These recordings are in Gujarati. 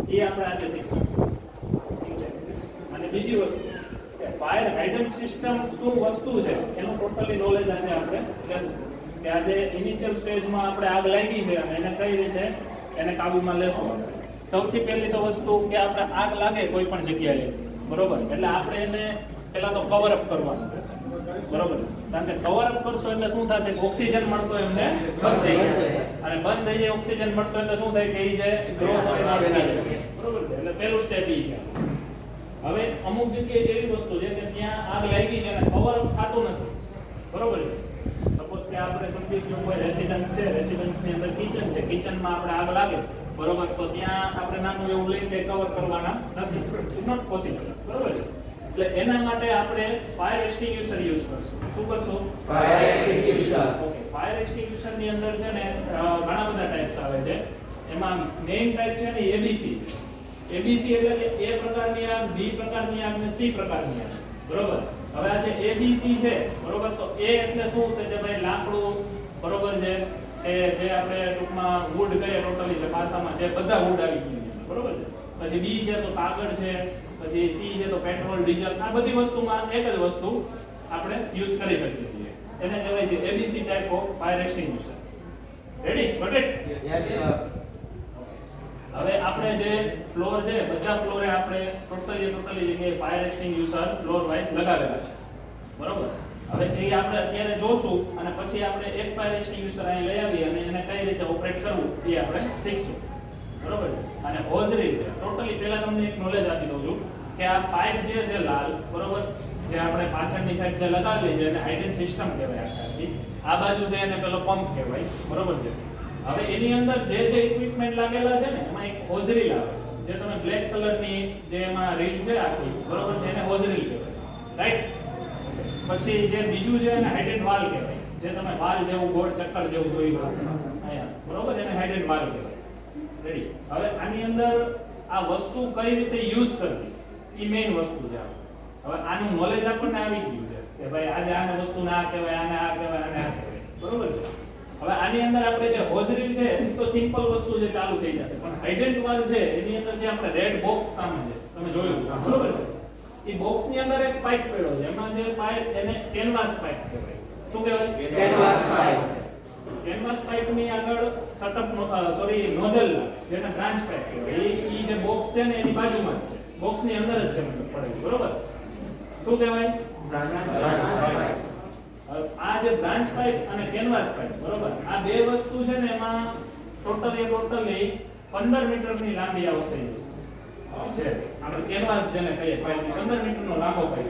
એ આપણે આજે શીખશું. અને બીજી વસ્તુ કે ફાયર હાઇડ્રન્ટ સિસ્ટમ શું વસ્તુ છે એનું ટોટલી નોલેજ આજે આપણે લેશું કે આજે ઇનિશિયલ સ્ટેજમાં આપણે આગ લાગી છે અને એને કઈ રીતે એને કાબૂમાં લેશું. સૌથી પહેલી તો વસ્તુ કે આપણે આગ લાગે કોઈ પણ જગ્યાએ, બરોબર, એટલે આપણે એને પહેલા તો કવર અપ કરવાનું રહેશે, બરોબર. કારણ કે કવર અપ કરશો એટલે શું થશે, ઓક્સિજન મળતો એમને બંધ થઈ જશે, અને બંધ થઈ જાય ઓક્સિજન મળતો એટલે શું થાય કે એ છે ગ્રોથ થઈ જાય, બરોબર છે. એટલે પહેલું સ્ટેપ એ છે. હવે અમુક જગ્યાએ એવી વસ્તુ છે કે ત્યાં આગ લાગી છે અને કવર અપ થતું નથી, બરોબર છે. સપોઝ કે આપણે સમજી લો કોઈ રેસિડન્સ છે, રેસિડન્સની અંદર કિચન છે, કિચનમાં આપણે આગ લાગે, બરોબર, તો ત્યાં આપણે નાનું એવું લઈને કવર કરવાના નથી, ઇટ્સ નોટ પોસિબલ, બરોબર છે. એટલે એના માટે આપણે ફાયર એક્સટિંગ્યુશર યુઝ કરશું. શું કરશું? Fire extinguisher. Okay, fire extinguisher ની અંદર છે ને ઘણા બધા ટાઈપ્સ આવે છે. એમાં મેઇન ટાઈપ છે ને એબીસી. એબીસી એટલે કે એ પ્રકારની આગ, બી પ્રકારની આગ અને સી પ્રકારની આગ, બરોબર. હવે આ જે એબીસી છે, બરોબર, તો એ એટલે શું કે જે ભાઈ લાકડું, બરોબર છે, એ જે આપણે ટૂંકમાં વુડ કહીએ ટોટલી છે ભાષામાં, જે બધા વુડ આવી ગયું છે, બરોબર છે. પછી બી છે તો કાગળ છે, પછી સી છે તો પેટ્રોલ, ડીઝલ, આ બધી વસ્તુમાં એક જ વસ્તુ આપણે યુઝ કરી શકીએ છીએ. એને કહેવાય છે ABC type of fire extinguisher. Ready? Got it? Yes sir. હવે આપણે જે ફ્લોર છે, બધા ફ્લોરે આપણે ટોટલી જગ્યાએ ફાયર એક્સટિંગ્યુશર ફ્લોર વાઇઝ લગાવેલા છે, બરોબર. હવે એ આપણે અત્યારે જોશું અને પછી આપણે એક ફાયર એક્સટિંગ્યુશર અહીં લઈ આવી અને એને કઈ રીતે ઓપરેટ કરવું એ આપણે શીખશું, બરોબર છે. અને હોઝરી છે, ટોટલી પહેલા તમને એક નોલેજ આપી દઉં છું કે આ પાઇપ જે છે લાલ, બરોબર, જે આપણે પાછળની સાઈડ જે લગાવેલી છે એને હાઇડ્રન્ટ સિસ્ટમ કહેવાય આખી. આ બાજુ છે એને પેલો પંપ કહેવાય, બરોબર છે. હવે એની અંદર જે ઇક્વિપમેન્ટ લાગેલા છે ને એમાં એક હોઝરી આવે, જે તમે બ્લેક કલરની જે એમાં રીલ છે આખી, બરોબર છે, એને હોઝરી કહેવાય, રાઈટ. પછી જે બીજું છે એને હાઇડ્રન્ટ વાલ કહેવાય, જે તમે વાલ જેવું ગોળ ચક્કર જેવું જોયું હશે અહીંયા, બરોબર, એને હાઇડ્રન્ટ વાલ કહેવાય. રેડી? હવે આની અંદર આ વસ્તુ કઈ રીતે યુઝ કરવી એ મેઇન વસ્તુ છે. હવે આનું નોલેજ આપણને આવી ગયું છે કે ભાઈ આજે આને વસ્તુ ના કહેવાય, આને આ કહેવાય, આને આ કહેવાય, બરોબર છે. હવે આની અંદર આપણે જે હોઝરી છે એ તો સિમ્પલ વસ્તુ છે, ચાલુ થઈ જશે. પણ હાઇડ્રન્ટ વાલ છે એની અંદર જે આપણે રેડ બોક્સ સામે છે તમે જોયું, બરોબર છે, એ બોક્સની અંદર એક પાઇપ પડ્યો છે. એમાં જે પાઇપ એને કેનવાસ પાઇપ કહેવાય. શું કહેવાય? Canvas pipe. કેનવાસ પાઇપની આગળ સટઅપ નોઝલ, જેને બ્રાન્ચ પાઇપ કહેવાય, એ જે બોક્સ છે ને એની બાજુમાં જ છે, બોક્સની અંદર જ છે મતલબ પડે, બરોબર. શું કહેવાય? Branch pipe. આ જે બ્રાન્ચ પાઇપ અને કેનવાસ પાઇપ, બરોબર, આ બે વસ્તુ છે ને એમાં ટોટલી 15 મીટરની લાંબી આવશે છે. આપણે કેનવાસ જેને કહીએ પાઇપ 15 મીટરનો લાંબો પાઇપ,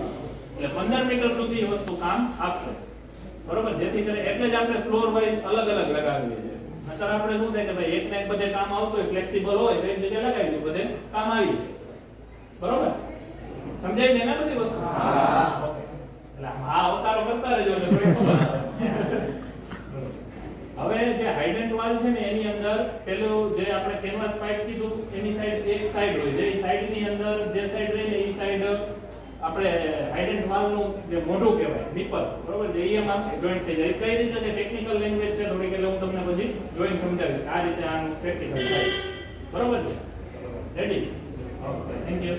એટલે 15 મીટર સુધી એ વસ્તુ કામ આપશે, બરોબર. જેથી કરી એટલે જ આપણે ફ્લોર વાઇઝ અલગ અલગ લગાવીએ છીએ. અત્યારે આપણે શું થાય કે ભાઈ એક ને એક બધે કામ આવતું હોય, ફ્લેક્સિબલ હોય તો એક જગ્યાએ લગાવી દઈએ, બધે કામ આવી જાય, બરોબર. સમજાય છે ને બધી વસ્તુ? હા. ઓકે. એટલે આ અવતારો કરતા રહેજો એટલે હવે જે હાઇડ્રન્ટ વાલ છે ને એની અંદર પેલું જે આપણે કેનવાસ પાઇપ કીધું એની સાઈડ એક સાઈડ હોય છે, એ સાઈડની અંદર જે સાઈડ રહે ને એ સાઈડ આપણે હાઇડ્રન્ટ વાલનું જે મોઢું કહેવાય, નિપલ, બરોબર છે, એમાં જોઈન્ટ થઈ જાય. કઈ રીતે છે ટેકનિકલ લેંગ્વેજ છે થોડીક, એટલે હું તમને પછી જોઈન સમજાવીશ આ રીતે આનું પ્રેક્ટિકલ થાય, બરોબર છે. રેડી? Okay, thank you.